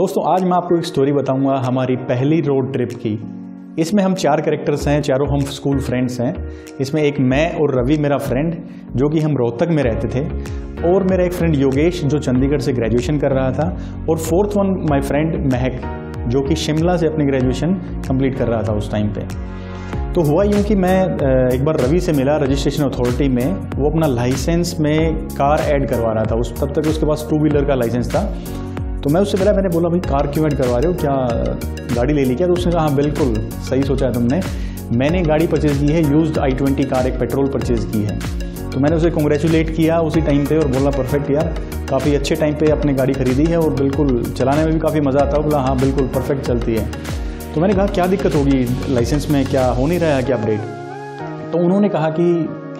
दोस्तों आज मैं आपको एक स्टोरी बताऊंगा हमारी पहली रोड ट्रिप की। इसमें हम 4 कैरेक्टर्स हैं, चारों हम स्कूल फ्रेंड्स हैं। इसमें एक मैं और रवि मेरा फ्रेंड जो कि हम रोहतक में रहते थे, और मेरा एक फ्रेंड योगेश जो चंडीगढ़ से ग्रेजुएशन कर रहा था, और फोर्थ वन माय फ्रेंड महक जो कि शिमला से अपनी ग्रेजुएशन कंप्लीट कर रहा था उस टाइम पे। तो हुआ यूँ कि मैं एक बार रवि से मिला रजिस्ट्रेशन अथॉरिटी में। वो अपना लाइसेंस में कार ऐड करवा रहा था, तब तक उसके पास 2 व्हीलर का लाइसेंस था। तो मैं उससे मिला, मैंने बोला भाई कार क्यों ऐड करवा रहे हो, क्या गाड़ी ले ली क्या? तो उसने कहा हाँ बिल्कुल सही सोचा है तुमने, मैंने गाड़ी परचेज़ की है, यूज्ड i20 कार एक पेट्रोल परचेज़ की है। तो मैंने उसे कॉन्ग्रेचुलेट किया उसी टाइम पे और बोला परफेक्ट यार, काफ़ी अच्छे टाइम पे अपनी गाड़ी खरीदी है और बिल्कुल चलाने में भी काफ़ी मज़ा आता है। बोला हाँ बिल्कुल परफेक्ट चलती है। तो मैंने कहा क्या दिक्कत होगी लाइसेंस में, क्या हो नहीं रहा है क्या अपडेट? तो उन्होंने कहा कि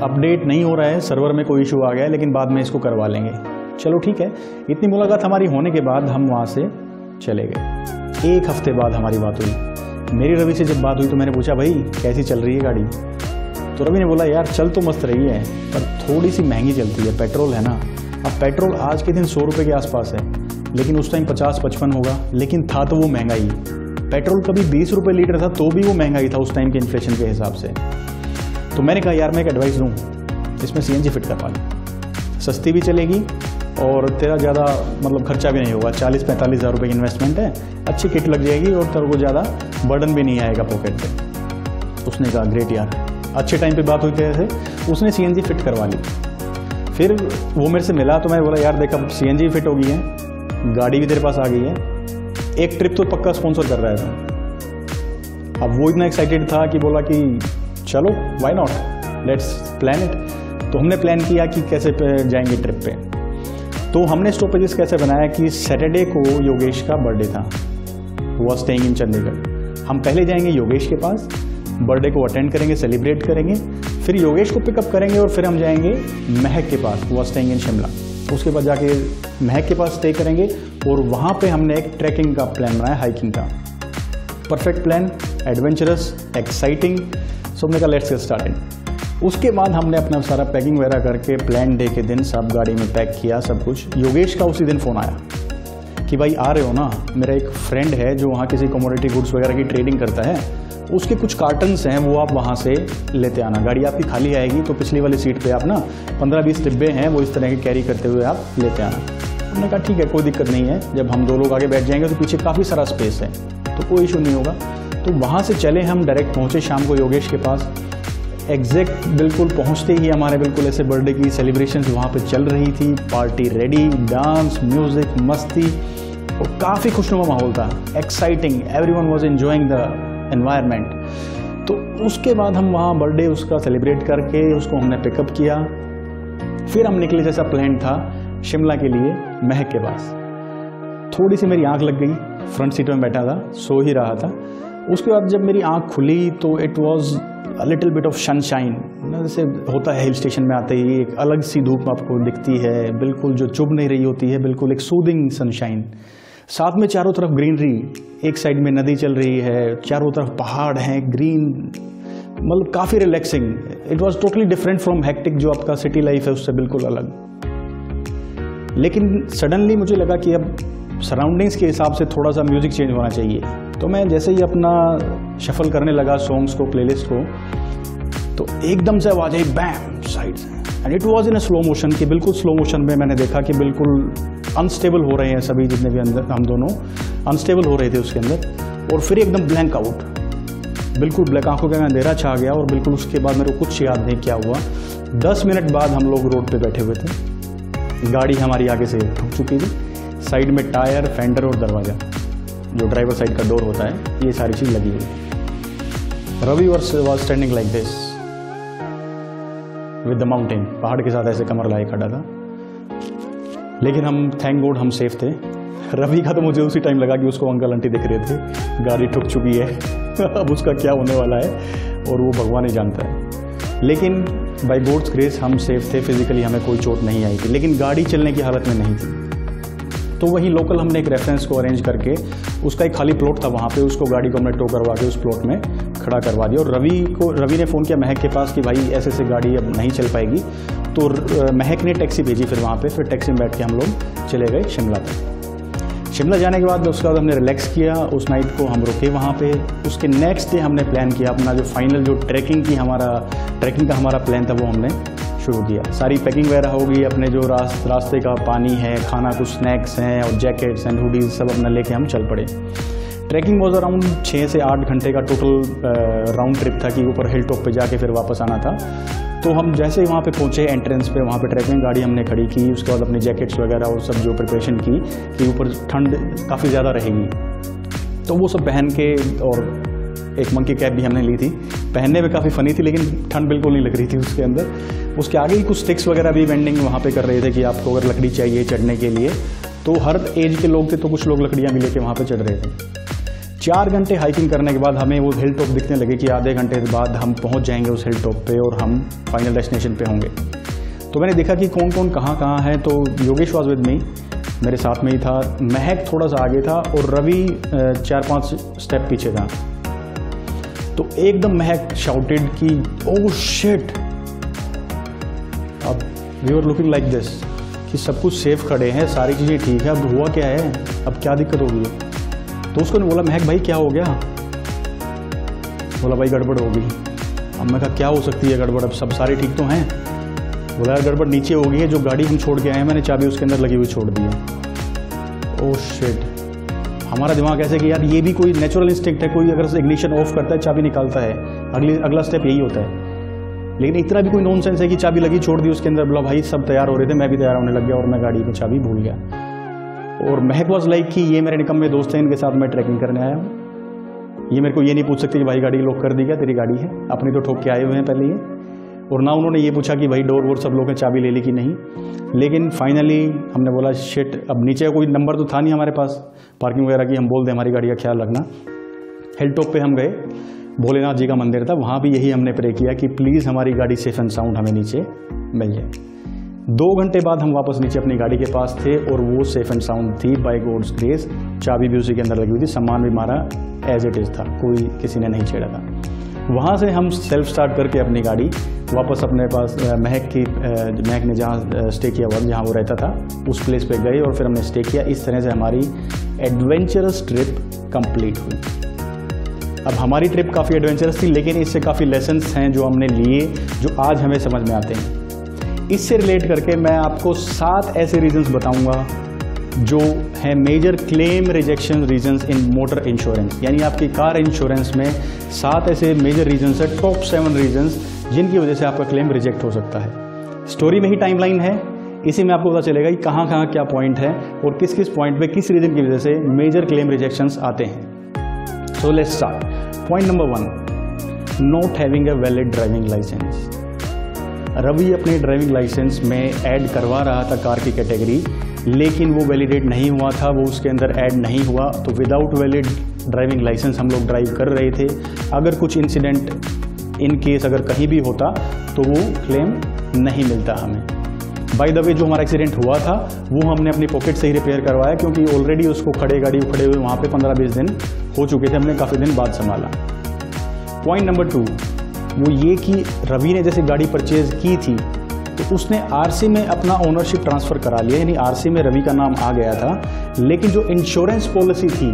अपडेट नहीं हो रहा है, सर्वर में कोई इशू आ गया है, लेकिन बाद में इसको करवा लेंगे। चलो ठीक है। इतनी मुलाकात हमारी होने के बाद हम वहाँ से चले गए। 1 हफ्ते बाद हमारी बात हुई। मेरी रवि से जब बात हुई तो मैंने पूछा भाई कैसी चल रही है गाड़ी? तो रवि ने बोला यार चल तो मस्त रही है, पर थोड़ी सी महंगी चलती है, पेट्रोल है ना। अब पेट्रोल आज के दिन 100 रुपये के आसपास है, लेकिन उस टाइम 50-55 होगा, लेकिन था तो वो महंगा ही। पेट्रोल कभी 20 रुपये लीटर था तो भी वो महंगा ही था उस टाइम के इन्फ्लेशन के हिसाब से। तो मैंने कहा यार मैं एक एडवाइस दूँ, इसमें CNG फिट करवा ली, सस्ती भी चलेगी और तेरा ज़्यादा मतलब खर्चा भी नहीं होगा। 40-45 हज़ार रुपये की इन्वेस्टमेंट है, अच्छी किट लग जाएगी और तेरे को ज़्यादा बर्डन भी नहीं आएगा पॉकेट पे। उसने कहा ग्रेट यार, अच्छे टाइम पे बात हुई थे, उसने CNG फिट करवा ली। फिर वो मेरे से मिला तो मैंने बोला यार देख अब CNG फिट हो गई है, गाड़ी भी तेरे पास आ गई है, एक ट्रिप तो पक्का स्पॉन्सर कर रहा है तो। अब वो इतना एक्साइटेड था कि बोला कि चलो why not, let's plan it. तो हमने प्लान किया कि कैसे जाएंगे ट्रिप पे। तो हमने स्टॉपेजेस कैसे बनाया कि सैटरडे को योगेश का बर्थडे था, वो स्टेइंग इन चंडीगढ़। हम पहले जाएंगे योगेश के पास, बर्थडे को अटेंड करेंगे, सेलिब्रेट करेंगे, फिर योगेश को पिकअप करेंगे और फिर हम जाएंगे महक के पास, वो स्टेइंग इन शिमला। उसके बाद जाके महक के पास स्टे करेंगे और वहाँ पे हमने एक ट्रैकिंग का प्लान बनाया, हाइकिंग का। Perfect plan, adventurous, exciting. So हमने कहा लेट्स गेट स्टार्टेड। उसके बाद हमने अपना सारा पैकिंग वगैरह करके प्लान डे के दिन सब गाड़ी में पैक किया सब कुछ। योगेश का उसी दिन फ़ोन आया कि भाई आ रहे हो ना, मेरा एक फ्रेंड है जो वहाँ किसी कमोडिटी गुड्स वगैरह की ट्रेडिंग करता है, उसके कुछ कार्टन्स हैं वो आप वहाँ से लेते आना, गाड़ी आपकी खाली आएगी तो पिछली वाली सीट पे आप ना 15-20 डिब्बे हैं वो इस तरह के कैरी करते हुए आप लेते आना। हमने कहा ठीक है कोई दिक्कत नहीं है, जब हम 2 लोग आगे बैठ जाएंगे तो पीछे काफ़ी सारा स्पेस है तो कोई इशू नहीं होगा। तो वहाँ से चले हम, डायरेक्ट पहुँचे शाम को योगेश के पास। एग्जैक्ट बिल्कुल पहुँचते ही हमारे बिल्कुल ऐसे बर्थडे की सेलिब्रेशंस वहाँ पे चल रही थी, पार्टी रेडी, डांस, म्यूज़िक, मस्ती और काफ़ी खुशनुमा माहौल था, exciting, everyone was enjoying the environment. तो उसके बाद हम वहाँ बर्थडे उसका सेलिब्रेट करके उसको हमने पिकअप किया। फिर हम निकले जैसा प्लान था शिमला के लिए महक के पास। थोड़ी सी मेरी आँख लग गई, फ्रंट सीट में बैठा था, सो ही रहा था। उसके बाद जब मेरी आँख खुली तो it was a little bit of sunshine. जैसे होता है हिल स्टेशन में आते ही एक अलग सी धूप आपको दिखती है, बिल्कुल जो चुभ नहीं रही होती है, बिल्कुल एक सूदिंग सनशाइन। साथ में चारों तरफ ग्रीनरी, एक साइड में नदी चल रही है, चारों तरफ पहाड़ हैं, ग्रीन, मतलब काफ़ी relaxing. It was totally different from hectic जो आपका सिटी लाइफ है उससे बिल्कुल अलग। लेकिन सडनली मुझे लगा कि अब सराउंडिंग्स के हिसाब से थोड़ा सा म्यूज़िक चेंज होना चाहिए। तो मैं जैसे ही अपना शफल करने लगा सॉन्ग्स को, प्लेलिस्ट को, तो एकदम से आवाज़ आई बैम साइड से, and it was in a slow motion कि बिल्कुल स्लो मोशन में मैंने देखा कि बिल्कुल अनस्टेबल हो रहे हैं सभी, जितने भी अंदर हम दोनों अनस्टेबल हो रहे थे उसके अंदर। और फिर एकदम ब्लैंक आउट, बिल्कुल ब्लैक, आंखों के अंधेरा छा गया और बिल्कुल उसके बाद मेरे को कुछ याद नहीं क्या हुआ। 10 मिनट बाद हम लोग रोड पे बैठे हुए थे, गाड़ी हमारी आगे से ठुक चुकी थी, साइड में टायर, फेंडर और दरवाज़ा जो ड्राइवर साइड का डोर होता है, ये सारी चीज़ लगी हुई। Ravi was standing like this with the mountain, पहाड़ के साथ ऐसे कमर लाए खड़ा था। लेकिन हम थैंक गॉड हम सेफ थे। रवि का तो मुझे उसी टाइम लगा कि उसको अंकल आंटी दिख रहे थे, गाड़ी ठुक चुकी है अब उसका क्या होने वाला है और वो भगवान ही जानता है। लेकिन बाय गॉड्स ग्रेस हम सेफ थे, फिजिकली हमें कोई चोट नहीं आई थी, लेकिन गाड़ी चलने की हालत में नहीं थी। तो वहीं लोकल हमने एक रेफरेंस को अरेंज करके, उसका एक खाली प्लॉट था वहाँ पे, उसको गाड़ी को हमने टो करवा के उस प्लॉट में खड़ा करवा दिया। और रवि ने फ़ोन किया महक के पास कि भाई ऐसे ऐसे गाड़ी अब नहीं चल पाएगी। तो महक ने टैक्सी भेजी फिर वहाँ पे, फिर टैक्सी में बैठ के हम लोग चले गए शिमला तक। शिमला जाने के बाद उसके बाद हमने रिलैक्स किया, उस नाइट को हम रुके वहाँ पे। उसके नेक्स्ट डे हमने प्लान किया अपना जो फाइनल जो ट्रैकिंग का हमारा प्लान था वो हमने शुरू किया। सारी पैकिंग वगैरह हो गई, अपने जो रास्ते का पानी है, खाना, कुछ स्नैक्स हैं और जैकेट्स एंड हुडीज सब अपना लेके हम चल पड़े। ट्रैकिंग वॉज अराउंड 6 से 8 घंटे का टोटल राउंड ट्रिप था कि ऊपर हिल टॉप पे जाके फिर वापस आना था। तो हम जैसे ही वहाँ पे पहुँचे एंट्रेंस पे, वहाँ पे ट्रैकिंग गाड़ी हमने खड़ी की, उसके बाद अपनी जैकेट्स वगैरह और सब जो प्रिपरेशन की कि ऊपर ठंड काफ़ी ज़्यादा रहेगी, तो वो सब पहन के, और एक मंकी कैप भी हमने ली थी, पहनने में काफ़ी फ़नी थी लेकिन ठंड बिल्कुल नहीं लग रही थी उसके अंदर। उसके आगे ही कुछ स्टिक्स वगैरह भी वेंडिंग वहाँ पे कर रहे थे कि आपको अगर लकड़ी चाहिए चढ़ने के लिए, तो हर एज के लोग थे, तो कुछ लोग लकड़ियाँ भी लेके वहाँ पे चढ़ रहे थे। 4 घंटे हाइकिंग करने के बाद हमें वो हिल टॉप दिखने लगे कि आधे घंटे बाद हम पहुँच जाएंगे उस हिल टॉप पे और हम फाइनल डेस्टिनेशन पे होंगे। तो मैंने देखा कि कौन कौन कहाँ है, तो योगेश वाज विद मी, मेरे साथ में ही था, महक थोड़ा सा आगे था और रवि 4-5 स्टेप पीछे था। तो एकदम महक शाउटेड कि ओह शिट। अब we were looking like this कि सब कुछ सेफ खड़े हैं, सारी चीज़ें ठीक है, अब हुआ क्या है, अब क्या दिक्कत होगी। तो उसको बोला महक भाई क्या हो गया। बोला भाई गड़बड़ होगी। अब मैं कहा क्या हो सकती है गड़बड़, अब सब सारे ठीक तो हैं। बोला यार गड़बड़ नीचे हो गई है, जो गाड़ी हम छोड़ के आए हैं मैंने चाबी उसके अंदर लगी हुई छोड़ दी है। Oh shit. हमारा दिमाग ऐसे कि यार ये भी कोई नेचुरल इंस्टिंक्ट है, कोई अगर इग्निशन ऑफ करता है चाबी निकालता है, अगला स्टेप यही होता है। लेकिन इतना भी कोई नॉनसेंस है कि चाबी लगी छोड़ दी उसके अंदर। बोला भाई सब तैयार हो रहे थे, मैं भी तैयार होने लग गया और मैं गाड़ी में चाबी भूल गया। और महक वॉज लाइक कि ये मेरे निकम्मे दोस्त हैं, इनके साथ मैं ट्रैकिंग करने आया हूँ, ये मेरे को ये नहीं पूछ सकते कि भाई गाड़ी लॉक कर दी क्या, तेरी गाड़ी है, अपनी तो ठोक के आए हुए हैं पहले ये। और ना उन्होंने ये पूछा कि भाई डोर वोर सब लोगों ने चाबी ले ली कि नहीं। लेकिन फाइनली हमने बोला शिट, अब नीचे कोई नंबर तो था नहीं हमारे पास पार्किंग वगैरह की, हम बोल दें हमारी गाड़ी का ख्याल रखना। हिल टॉप पे हम गए, भोलेनाथ जी का मंदिर था, वहाँ भी यही हमने प्रे किया कि प्लीज़ हमारी गाड़ी सेफ एंड साउंड हमें नीचे मिल जाए। 2 घंटे बाद हम वापस नीचे अपनी गाड़ी के पास थे और वो सेफ एंड साउंड थी बाय गॉड्स ग्रेस। चाबी भी उसी के अंदर लगी हुई थी, सामान भी हमारा एज इट इज़ था, कोई किसी ने नहीं छेड़ा था। वहाँ से हम सेल्फ स्टार्ट करके अपनी गाड़ी वापस अपने पास महक ने जहाँ स्टे किया हुआ, जहाँ वो रहता था, उस प्लेस पे गए और फिर हमने स्टे किया। इस तरह से हमारी एडवेंचरस ट्रिप कंप्लीट हुई। अब हमारी ट्रिप काफ़ी एडवेंचरस थी, लेकिन इससे काफ़ी लेसन्स हैं जो हमने लिए, जो आज हमें समझ में आते हैं। इससे रिलेट करके मैं आपको 7 ऐसे रीजंस बताऊंगा जो है मेजर क्लेम रिजेक्शन रीजंस इन मोटर इंश्योरेंस, यानी आपकी कार इंश्योरेंस में 7 ऐसे मेजर रीजंस है, टॉप 7 रीजंस जिनकी वजह से आपका क्लेम रिजेक्ट हो सकता है। स्टोरी में ही टाइमलाइन है, इसी में आपको पता चलेगा कि कहाँ कहाँ क्या पॉइंट है और किस किस पॉइंट पे किस रीजन की वजह से मेजर क्लेम रिजेक्शंस आते हैं। So let's start. Point number 1, not having a valid driving licence. Ravi अपने ड्राइविंग लाइसेंस में ऐड करवा रहा था कार की कैटेगरी, लेकिन वो वैलिडेट नहीं हुआ था, वो उसके अंदर ऐड नहीं हुआ। तो विदाउट वैलिड ड्राइविंग लाइसेंस हम लोग ड्राइव कर रहे थे। अगर कुछ इंसिडेंट इन केस अगर कहीं भी होता तो वो क्लेम नहीं मिलता हमें। बाय द वे जो हमारा एक्सीडेंट हुआ था वो हमने अपनी पॉकेट से ही रिपेयर करवाया, क्योंकि ऑलरेडी उसको गाड़ी खड़े हुए वहाँ पे 15-20 दिन हो चुके थे, हमने काफ़ी दिन बाद संभाला। पॉइंट नंबर 2 वो ये कि रवि ने जैसे गाड़ी परचेज की थी तो उसने आरसी में अपना ओनरशिप ट्रांसफ़र करा लिया, यानी आरसी में रवि का नाम आ गया था, लेकिन जो इंश्योरेंस पॉलिसी थी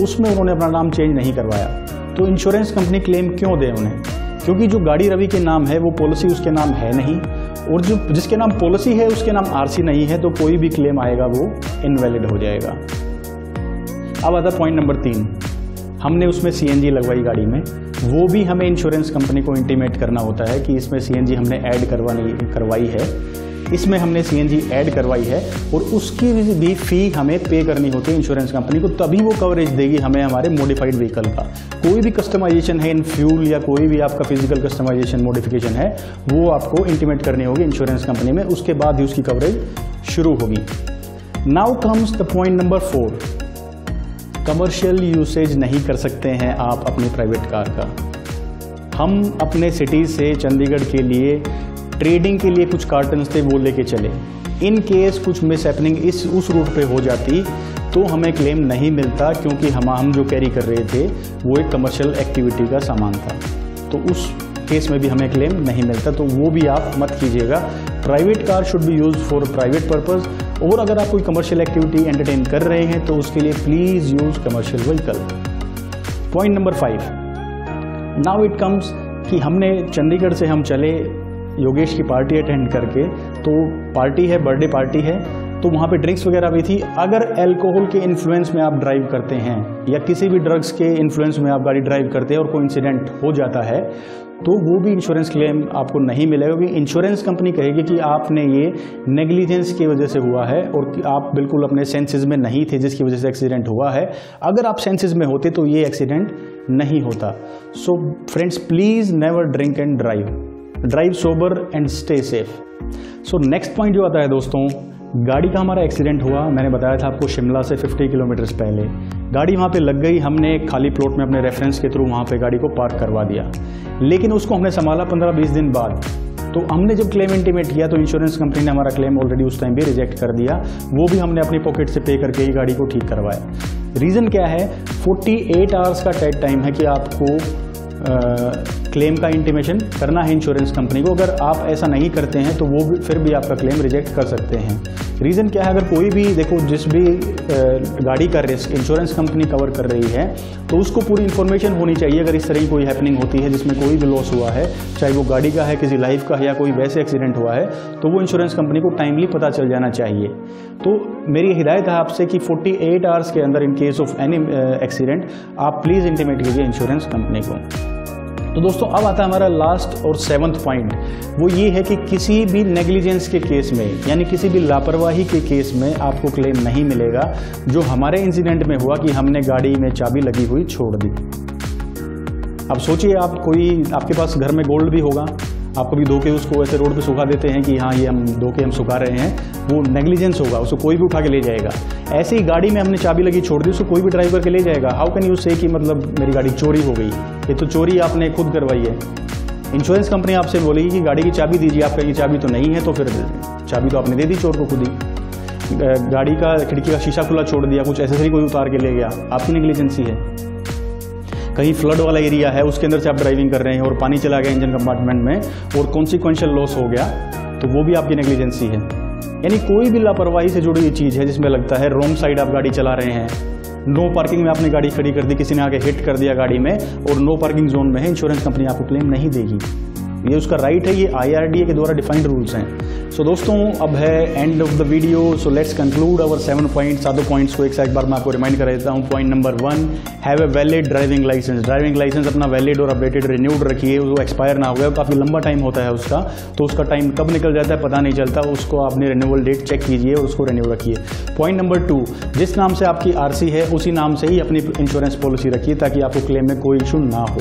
उसमें उन्होंने अपना नाम चेंज नहीं करवाया। तो इंश्योरेंस कंपनी क्लेम क्यों दे उन्हें, क्योंकि जो गाड़ी रवि के नाम है वो पॉलिसी उसके नाम है नहीं, और जो जिसके नाम पॉलिसी है उसके नाम आरसी नहीं है, तो कोई भी क्लेम आएगा वो इनवैलिड हो जाएगा। अब आता पॉइंट नंबर 3, हमने उसमें सीएनजी लगवाई गाड़ी में, वो भी हमें इंश्योरेंस कंपनी को इंटीमेट करना होता है कि इसमें सीएनजी हमने ऐड करवाई है, इसमें हमने सीएनजी ऐड करवाई है, और उसकी भी फ़ी हमें पे करनी होती है इंश्योरेंस कंपनी को, तभी वो कवरेज देगी हमें हमारे मॉडिफाइड व्हीकल का। कोई भी कस्टमाइजेशन है इन फ्यूल या कोई भी आपका फिजिकल कस्टमाइजेशन मॉडिफिकेशन है, वो आपको इंटीमेट करनी होगी इंश्योरेंस कंपनी में, उसके बाद ही उसकी कवरेज शुरू होगी। Now comes the point number 4, commercial usage नहीं कर सकते हैं आप अपनी प्राइवेट कार का। हम अपने सिटी से चंडीगढ़ के लिए ट्रेडिंग के लिए कुछ कार्टन्स थे वो लेके चले, इन केस कुछ मिस हैपनिंग उस रूट पे हो जाती तो हमें क्लेम नहीं मिलता, क्योंकि हम जो कैरी कर रहे थे वो एक कमर्शियल एक्टिविटी का सामान था, तो उस केस में भी हमें क्लेम नहीं मिलता। तो वो भी आप मत कीजिएगा, private car should be use for private purpose, और अगर आप कोई कमर्शियल एक्टिविटी एंटरटेन कर रहे हैं तो उसके लिए please use commercial vehicle. Point number 5, now it comes कि हमने चंडीगढ़ से हम चले योगेश की पार्टी अटेंड करके, तो पार्टी है, बर्थडे पार्टी है, तो वहाँ पे ड्रिंक्स वगैरह भी थी। अगर अल्कोहल के इन्फ्लुएंस में आप ड्राइव करते हैं या किसी भी ड्रग्स के इन्फ्लुएंस में आप गाड़ी ड्राइव करते हैं और कोई इंसिडेंट हो जाता है तो वो भी इंश्योरेंस क्लेम आपको नहीं मिलेगा, क्योंकि इंश्योरेंस कंपनी कहेगी कि आपने ये नेग्लिजेंस की वजह से हुआ है और आप बिल्कुल अपने सेंसेस में नहीं थे जिसकी वजह से एक्सीडेंट हुआ है। अगर आप सेंसेस में होते तो ये एक्सीडेंट नहीं होता। So friends, please never drink and drive sober and stay safe. So next point जो आता है दोस्तों, गाड़ी का हमारा एक्सीडेंट हुआ, मैंने बताया था आपको शिमला से 50 किलोमीटर्स पहले। गाड़ी वहाँ पे लग गई, हमने एक खाली प्लॉट में अपने रेफरेंस के थ्रू वहाँ पे गाड़ी को पार्क करवा दिया, लेकिन उसको हमने संभाला 15-20 दिन बाद। तो हमने जब क्लेम इंटीमेट किया तो इंश्योरेंस कंपनी ने हमारा क्लेम ऑलरेडी उस टाइम भी रिजेक्ट कर दिया, वो भी हमने अपनी पॉकेट से पे करके ही गाड़ी को ठीक करवाया। रीज़न क्या है? 48 आवर्स का डेड टाइम है कि आपको क्लेम का इंटीमेशन करना है इंश्योरेंस कंपनी को। अगर आप ऐसा नहीं करते हैं तो वो भी फिर भी आपका क्लेम रिजेक्ट कर सकते हैं। रीज़न क्या है? अगर कोई भी देखो, जिस भी गाड़ी का रिस्क इंश्योरेंस कंपनी कवर कर रही है तो उसको पूरी इन्फॉर्मेशन होनी चाहिए। अगर इस तरह की कोई हैपनिंग होती है जिसमें कोई भी लॉस हुआ है, चाहे वो गाड़ी का है, किसी लाइफ का है या कोई वैसे एक्सीडेंट हुआ है, तो वो इंश्योरेंस कंपनी को टाइमली पता चल जाना चाहिए। तो मेरी हिदायत है आपसे कि 48 आवर्स के अंदर in case of any accident आप प्लीज़ इंटीमेट कीजिए इंश्योरेंस कंपनी को। तो दोस्तों, अब आता है हमारा लास्ट और 7th पॉइंट। वो ये है कि किसी भी नेग्लिजेंस के केस में, यानी किसी भी लापरवाही के केस में आपको क्लेम नहीं मिलेगा, जो हमारे इंसिडेंट में हुआ कि हमने गाड़ी में चाबी लगी हुई छोड़ दी। अब सोचिए, आपके पास घर में गोल्ड भी होगा, आप कभी धो के उसको ऐसे रोड पे सुखा देते हैं कि हाँ ये हम धो के हम सुखा रहे हैं, वो नेग्लिजेंस होगा, उसको कोई भी उठा के ले जाएगा। ऐसे ही गाड़ी में हमने चाबी लगी छोड़ दी, उसको कोई भी ड्राइव करके ले जाएगा। हाउ कैन यू से कि मतलब मेरी गाड़ी चोरी हो गई? ये तो चोरी आपने खुद करवाई है। इंश्योरेंस कंपनी आपसे बोलेगी कि गाड़ी की चाबी दीजिए, आपका ये चाबी तो नहीं है, तो फिर चाबी तो आपने दे दी चोर को खुद ही। गाड़ी का खिड़की का शीशा खुला छोड़ दिया, कुछ एसेसरी कोई उतार के ले गया, आपकी नेग्लिजेंसी है। कहीं फ्लड वाला एरिया है, उसके अंदर से आप ड्राइविंग कर रहे हैं और पानी चला गया इंजन कंपार्टमेंट में और कॉन्सिक्वेंशियल लॉस हो गया, तो वो भी आपकी नेग्लिजेंसी है। यानी कोई भी लापरवाही से जुड़ी हुई चीज़ है जिसमें लगता है रॉन्ग साइड आप गाड़ी चला रहे हैं, नो पार्किंग में आपने गाड़ी खड़ी कर दी, किसी ने आके हिट कर दिया गाड़ी में और नो पार्किंग जोन में है, इंश्योरेंस कंपनी आपको क्लेम नहीं देगी। ये उसका राइट है, ये IRDA के द्वारा डिफाइंड रूल्स हैं। सो दोस्तों, अब है end of the video. So let's conclude our 7 points. सातों पॉइंट्स को एक बार मैं आपको रिमाइंड कर देता हूँ। Point number 1, have a valid driving licence. Driving licence अपना वैलिड और अपडेटेड रिन्यूड रखिए, वो एक्सपायर ना हो गया, काफ़ी लंबा टाइम होता है उसका, तो उसका टाइम कब निकल जाता है पता नहीं चलता, उसको आपने रिन्यूअल डेट चेक कीजिए और उसको रिन्यू रखिए। पॉइंट नंबर 2, जिस नाम से आपकी RC है उसी नाम से ही अपनी इंश्योरेंस पॉलिसी रखिए ताकि आपको क्लेम में कोई इशू ना हो।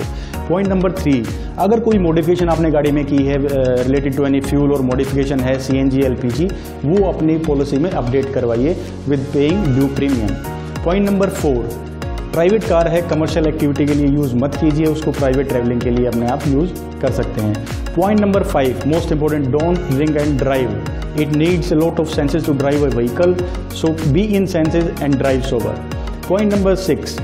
पॉइंट नंबर 3, अगर कोई मॉडिफिकेशन आपने गाड़ी में की है रिलेटेड टू एनी फ्यूल और मॉडिफिकेशन है CNG LPG, वो अपनी पॉलिसी में अपडेट करवाइए with paying due premium. Point number 4, private car है, कमर्शियल एक्टिविटी के लिए यूज़ मत कीजिए, उसको प्राइवेट ट्रैवलिंग के लिए अपने आप यूज़ कर सकते हैं। Point number 5, most important, don't drink and drive. It needs a lot of senses to drive a vehicle, so be in senses and drive sober. Point number 6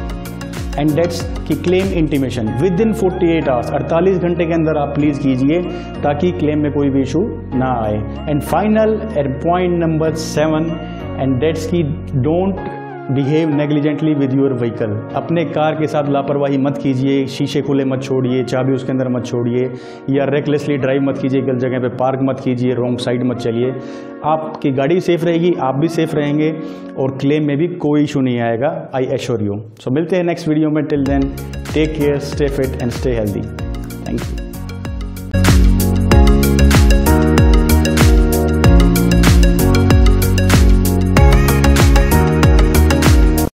and dates की claim intimation within 48 hours, 48 घंटे के अंदर आप please कीजिए ताकि claim में कोई भी इशू ना आए। And final point number 7 and dates की don't behave negligently with your vehicle. अपने कार के साथ लापरवाही मत कीजिए, शीशे खुले मत छोड़िए, चाबी उसके अंदर मत छोड़िए, या रेकलेसली ड्राइव मत कीजिए, गलत जगह पे पार्क मत कीजिए, रॉन्ग साइड मत चलिए। आपकी गाड़ी सेफ रहेगी, आप भी सेफ रहेंगे और क्लेम में भी कोई इशू नहीं आएगा, आई एश्योर यू। सो मिलते हैं नेक्स्ट वीडियो में। Till then take care, stay fit and stay healthy. Thank you.